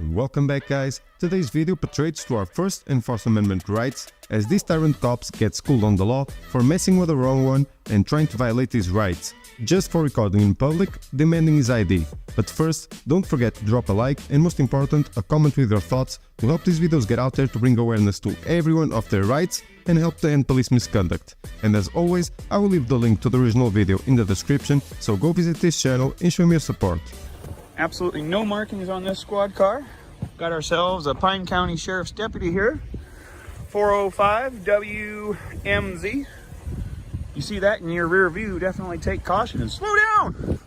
Welcome back, guys. Today's video portrays to our first and Fourth Amendment rights as these tyrant cops get schooled on the law for messing with the wrong one and trying to violate his rights, just for recording in public, demanding his ID. But first, don't forget to drop a like and, most important, a comment with your thoughts to help these videos get out there to bring awareness to everyone of their rights and help to end police misconduct. And as always, I will leave the link to the original video in the description, so go visit this channel and show me your support. Absolutely no markings on this squad car. Got ourselves a Pine County Sheriff's Deputy here. 405 WMZ. You see that in your rear view, definitely take caution and slow down.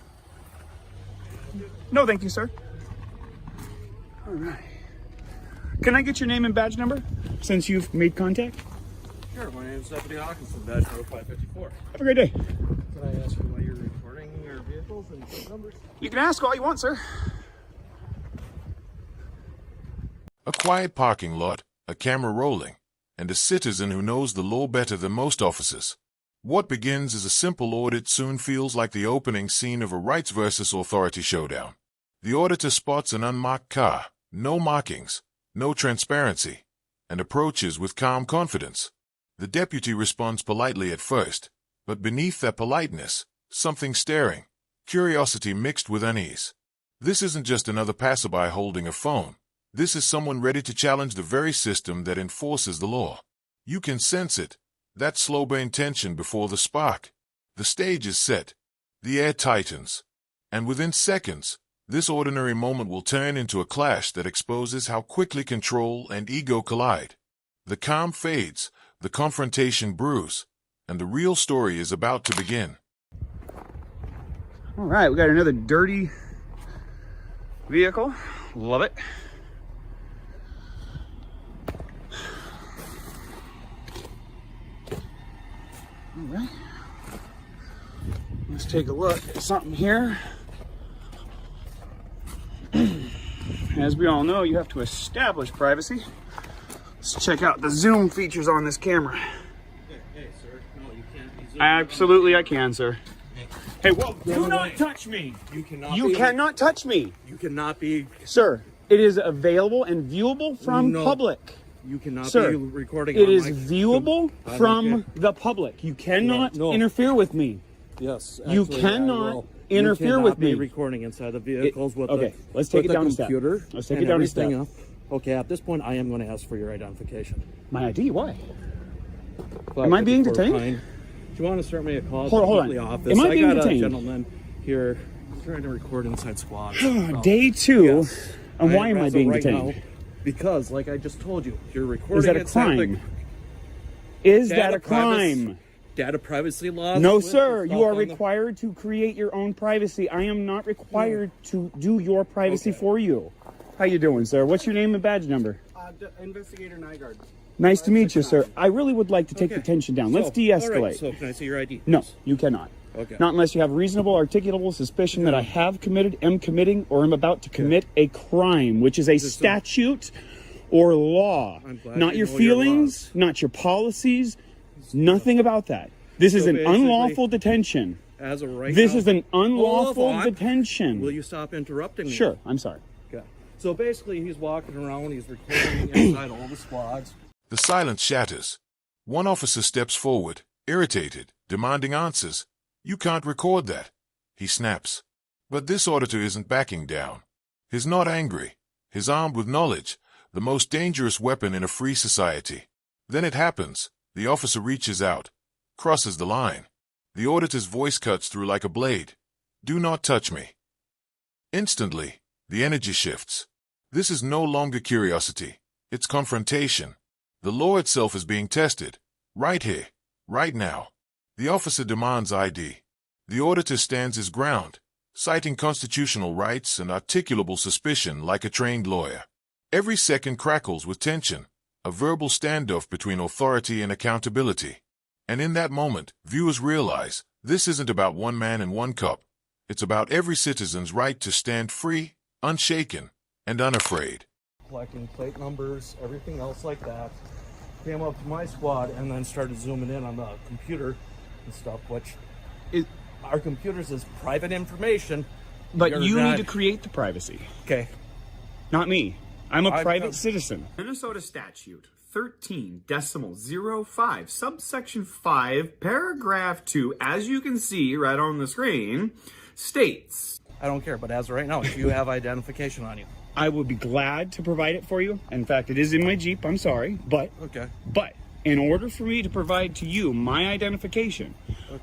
No, thank you, sir. All right. Can I get your name and badge number since you've made contact? Sure, my name is Deputy Hawkinson, badge number 554. Have a great day. Can I ask you why you're recording your vehicles and plate numbers? You can ask all you want, sir. A quiet parking lot, a camera rolling, and a citizen who knows the law better than most officers. What begins as a simple audit soon feels like the opening scene of a rights versus authority showdown. The auditor spots an unmarked car, no markings, no transparency, and approaches with calm confidence. The deputy responds politely at first, but beneath that politeness, something staring, curiosity mixed with unease. This isn't just another passerby holding a phone. This is someone ready to challenge the very system that enforces the law. You can sense it, that slow burn tension before the spark. The stage is set, the air tightens, and within seconds, this ordinary moment will turn into a clash that exposes how quickly control and ego collide. The calm fades, the confrontation brews, and the real story is about to begin. All right, we got another dirty vehicle. Love it. All right, let's take a look at something here. As we all know, you have to establish privacy. Let's check out the zoom features on this camera. Hey, sir, no, you can't be zooming. Absolutely, I can, sir. Hey, whoa, do not touch me. You cannot. You cannot touch me. You cannot be. Sir, it is available and viewable from public. You cannot Sir, be recording. it on is my viewable from the public. You cannot interfere with me. Yes. You actually, cannot interfere with me. You cannot be recording inside the vehicles with okay, the let's take it down a step. computer. Let's take it down a step. Else. Okay, at this point, I am going to ask for your identification. My ID? Why? Am I being detained? Do you want to start me a call? Hold on. Office? Am I being got detained? A gentleman here trying to record inside squad. Day two. Yes. And why am I being detained? Now, because, like I just told you, you're recording. Is that a crime? Is that a crime? Data privacy laws? No, sir. You are required to create your own privacy. I am not required to do your privacy for you. How you doing, sir? What's your name and badge number? Investigator Nygaard. Nice to meet you, sir. I really would like to take the tension down. Let's de-escalate. Right, so can I see your ID? No, you cannot. Okay. Not unless you have reasonable, articulable suspicion that I have committed, am committing, or am about to commit a crime, which is a statute or law. Not your feelings, not your policies, nothing about that. This is an unlawful detention. As of right This now, is an unlawful detention. Will you stop interrupting me? Sure, I'm sorry. Okay. So basically, he's walking around, he's recording inside all the squads. The silence shatters. One officer steps forward, irritated, demanding answers. You can't record that. He snaps. But this auditor isn't backing down. He's not angry. He's armed with knowledge, the most dangerous weapon in a free society. Then it happens. The officer reaches out, crosses the line. The auditor's voice cuts through like a blade. Do not touch me. Instantly, the energy shifts. This is no longer curiosity. It's confrontation. The law itself is being tested. Right here. Right now. The officer demands ID. The auditor stands his ground, citing constitutional rights and articulable suspicion like a trained lawyer. Every second crackles with tension, a verbal standoff between authority and accountability. And in that moment, viewers realize this isn't about one man and one cup. It's about every citizen's right to stand free, unshaken, and unafraid. Collecting plate numbers, everything else like that. Came up to my squad and then started zooming in on the computer and stuff, which our computers is private information. But you need to create the privacy. Okay. Not me. I'm a private I've- citizen. Minnesota statute 13.05, subsection 5, paragraph 2, as you can see right on the screen, states, I don't care, but as of right now, if you have identification on you. I will be glad to provide it for you. In fact, it is in my Jeep. I'm sorry. But in order for me to provide to you my identification,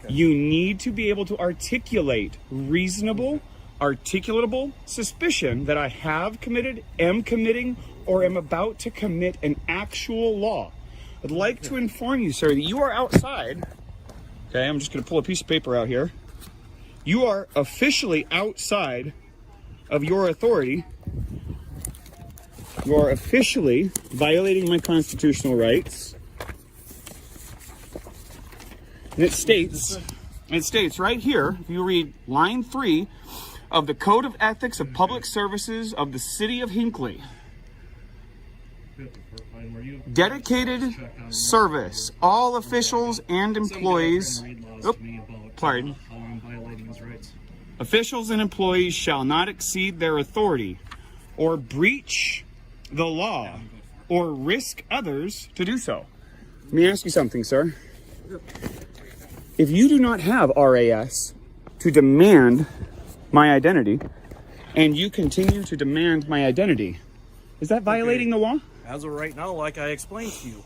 you need to be able to articulate reasonable, articulatable suspicion that I have committed, am committing, or am about to commit an actual law. I'd like to inform you, sir, that you are outside. Okay, I'm just going to pull a piece of paper out here. You are officially outside of your authority. You are officially violating my constitutional rights. And it states right here, if you read line 3 of the Code of Ethics of Public Services of the City of Hinckley. Dedicated service. All officials and employees. Pardon. Officials and employees shall not exceed their authority or breach the law or risk others to do so. Let me ask you something, sir. If you do not have RAS to demand my identity, and you continue to demand my identity, is that violating the law? As of right now, like I explained to you,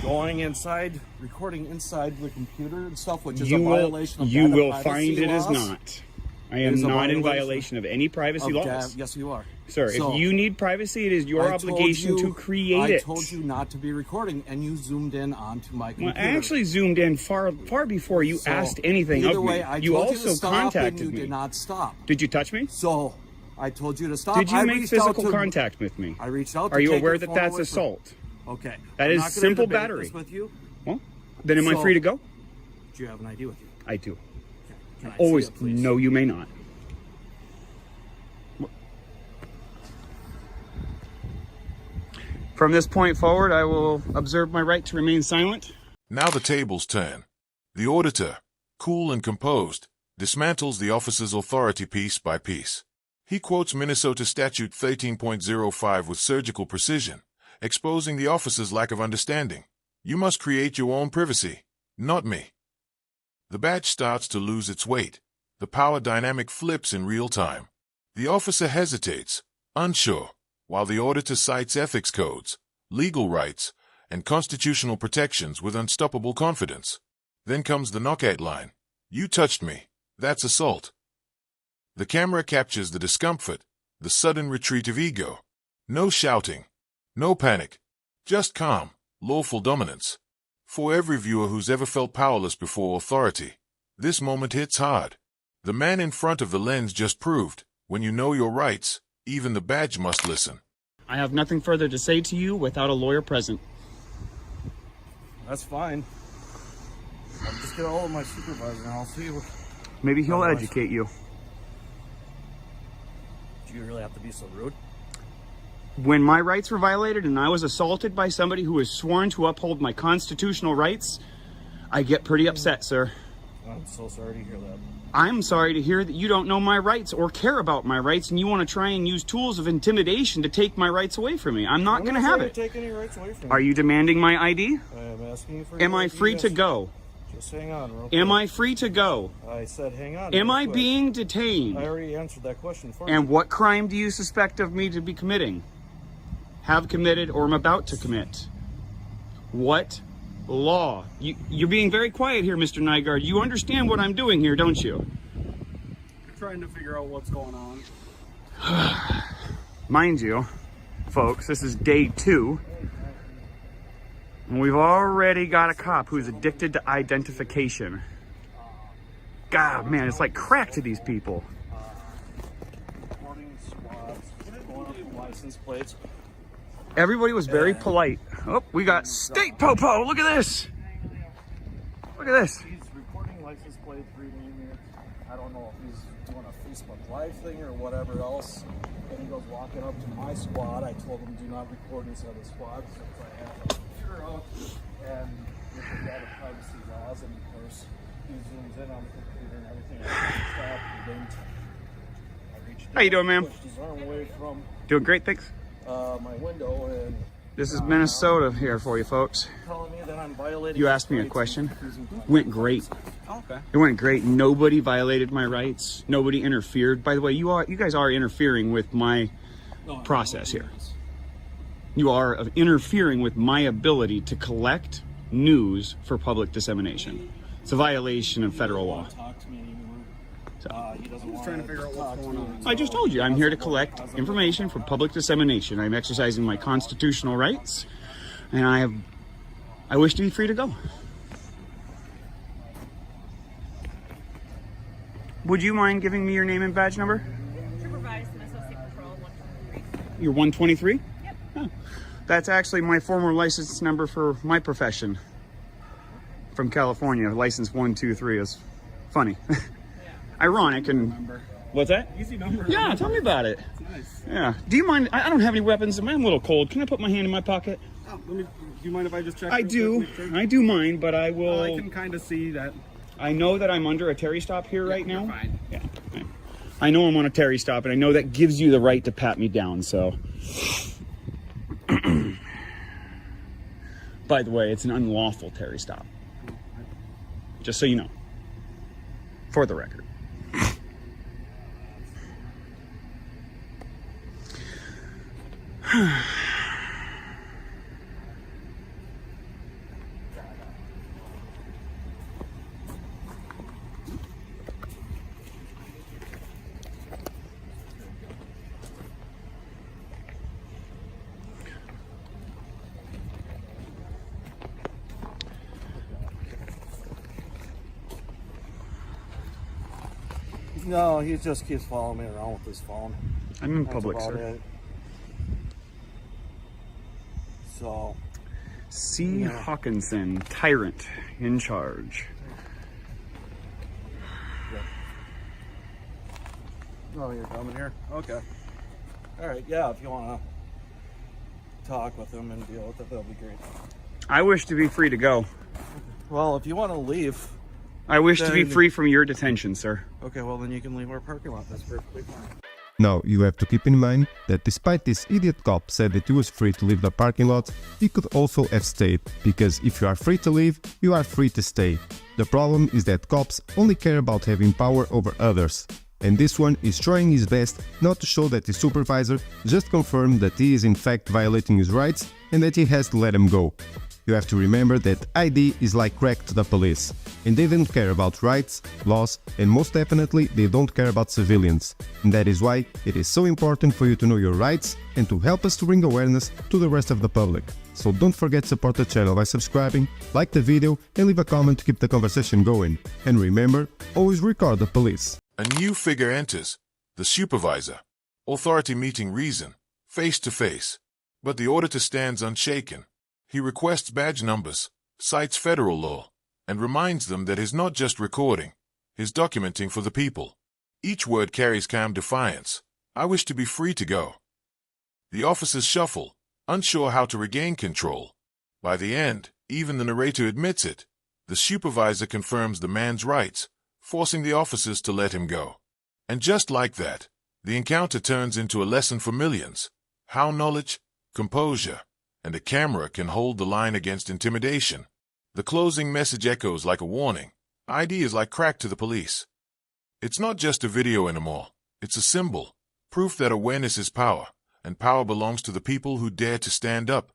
going inside, recording inside the computer and stuff, which is a violation of you data will privacy find it is laws. not. I am not in violation of any privacy laws. Yes, you are. Sir, So, if you need privacy, it is your obligation to create it. I told you not to be recording, and you zoomed in onto my computer. Well, I actually zoomed in far before you asked anything either of way, me. I You told also to stop contacted and you me. did not stop. Did you touch me? So I told you to stop. Did you I make reached out physical to- contact with me? I reached out. To Are you take aware your that phone that's away from- assault? Okay. That I'm is not gonna simple debate battery. this with you. Well, then am I So- free to go? Do you have an ID with you? I do. Can I Always. see it, please? No, you may not. From this point forward, I will observe my right to remain silent. Now the tables turn. The auditor, cool and composed, dismantles the officer's authority piece by piece. He quotes Minnesota Statute 13.05 with surgical precision, exposing the officer's lack of understanding. You must create your own privacy, not me. The badge starts to lose its weight. The power dynamic flips in real time. The officer hesitates, unsure, while the auditor cites ethics codes, legal rights, and constitutional protections with unstoppable confidence. Then comes the knockout line. You touched me. That's assault. The camera captures the discomfort, the sudden retreat of ego. No shouting. No panic. Just calm, lawful dominance. For every viewer who's ever felt powerless before authority, this moment hits hard. The man in front of the lens just proved, when you know your rights, even the badge must listen. I have nothing further to say to you without a lawyer present. That's fine. I'll just get a hold of my supervisor and I'll see what... Maybe he'll educate you. Do you really have to be so rude? When my rights were violated and I was assaulted by somebody who was sworn to uphold my constitutional rights, I get pretty upset, sir. I'm so sorry to hear that. I'm sorry to hear that you don't know my rights or care about my rights and you want to try and use tools of intimidation to take my rights away from me. I'm not going to have it. Take any rights away from Are you demanding my ID? I am asking you for Am your I ID, free to yes. go? Just hang on real Am quick. I free to go? I said hang on. Am real I quick. being detained? I already answered that question for you. And what crime do you suspect of me to be committing? Have committed or am about to commit? What law? You're being very quiet here, Mr. Nygaard. You understand what I'm doing here, don't you? Trying to figure out what's going on. Mind you, folks, this is day 2. And we've already got a cop who's addicted to identification. God, man, it's like crack to these people. Recording squads, going up the license plates. Everybody was very polite. Oh, we got State Popo. Look at this. Look at this. He's recording license plates, reading it. I don't know if he's doing a Facebook Live thing or whatever else. Then he goes walking up to my squad. I told him do not record inside the squad since I have a computer out and with the data privacy laws. And of course, he zooms in on the computer and everything. I stop. He didn't. I reached How you doing, ma'am? Pushed his arm away from Doing great, thanks. my window and This is Minnesota here for you folks. telling me that I'm violating. You his asked me a rights question. and refusing to- Went great. Okay. It went great. Nobody violated my rights. Nobody interfered. By the way, you guys are interfering with my No, process here. You are interfering with my ability to collect news for public dissemination. It's a violation of federal law. Talk to me anymore. He doesn't want trying to figure out what's going on. I just told you, I'm here to collect information for public dissemination. I'm exercising my constitutional rights, and I wish to be free to go. Would you mind giving me your name and badge number? Supervisor, Associate Patrol 123. You're 123? Yep. Oh. That's actually my former license number for my profession. From California, license 123 is funny. Ironic and... What's that? Easy number. Yeah, tell me about it. Nice. Yeah. Do you mind? I don't have any weapons. I'm a little cold. Can I put my hand in my pocket? Oh, do you mind if I just check? I real do. quick, make sure? I do mind, but I will... I can kind of see that. I know that I'm under a Terry stop here right you're now. fine. Yeah. I know I'm on a Terry stop, and I know that gives you the right to pat me down, so... By the way, it's an unlawful Terry stop. Just so you know. For the record. No, he just keeps following me around with his phone. I'm in That's public, about sir. it. So, C. Hawkinson, Tyrant, in charge. oh, you're coming here? Okay. All right, yeah, if you want to talk with him and deal with it, that'll be great. I wish to be free to go. Well, if you want to leave, I wish to be Then- free from your detention, sir. okay, well, then you can leave our parking lot. That's perfectly fine. Now, you have to keep in mind that despite this idiot cop said that he was free to leave the parking lot, he could also have stayed, because if you are free to leave, you are free to stay. The problem is that cops only care about having power over others. And this one is trying his best not to show that his supervisor just confirmed that he is in fact violating his rights and that he has to let him go. You have to remember that ID is like crack to the police, and they don't care about rights, laws, and most definitely they don't care about civilians. And that is why it is so important for you to know your rights and to help us to bring awareness to the rest of the public. So don't forget to support the channel by subscribing, like the video and leave a comment to keep the conversation going. And remember, always record the police. A new figure enters, the supervisor. Authority meeting reason, face to face. But the auditor stands unshaken. He requests badge numbers, cites federal law, and reminds them that he's not just recording, he's documenting for the people. Each word carries calm defiance. I wish to be free to go. The officers shuffle, unsure how to regain control. By the end, even the narrator admits it. The supervisor confirms the man's rights, forcing the officers to let him go. And just like that, the encounter turns into a lesson for millions. How knowledge, composure, and a camera can hold the line against intimidation. The closing message echoes like a warning. ID is like crack to the police. It's not just a video anymore. It's a symbol, proof that awareness is power, and power belongs to the people who dare to stand up,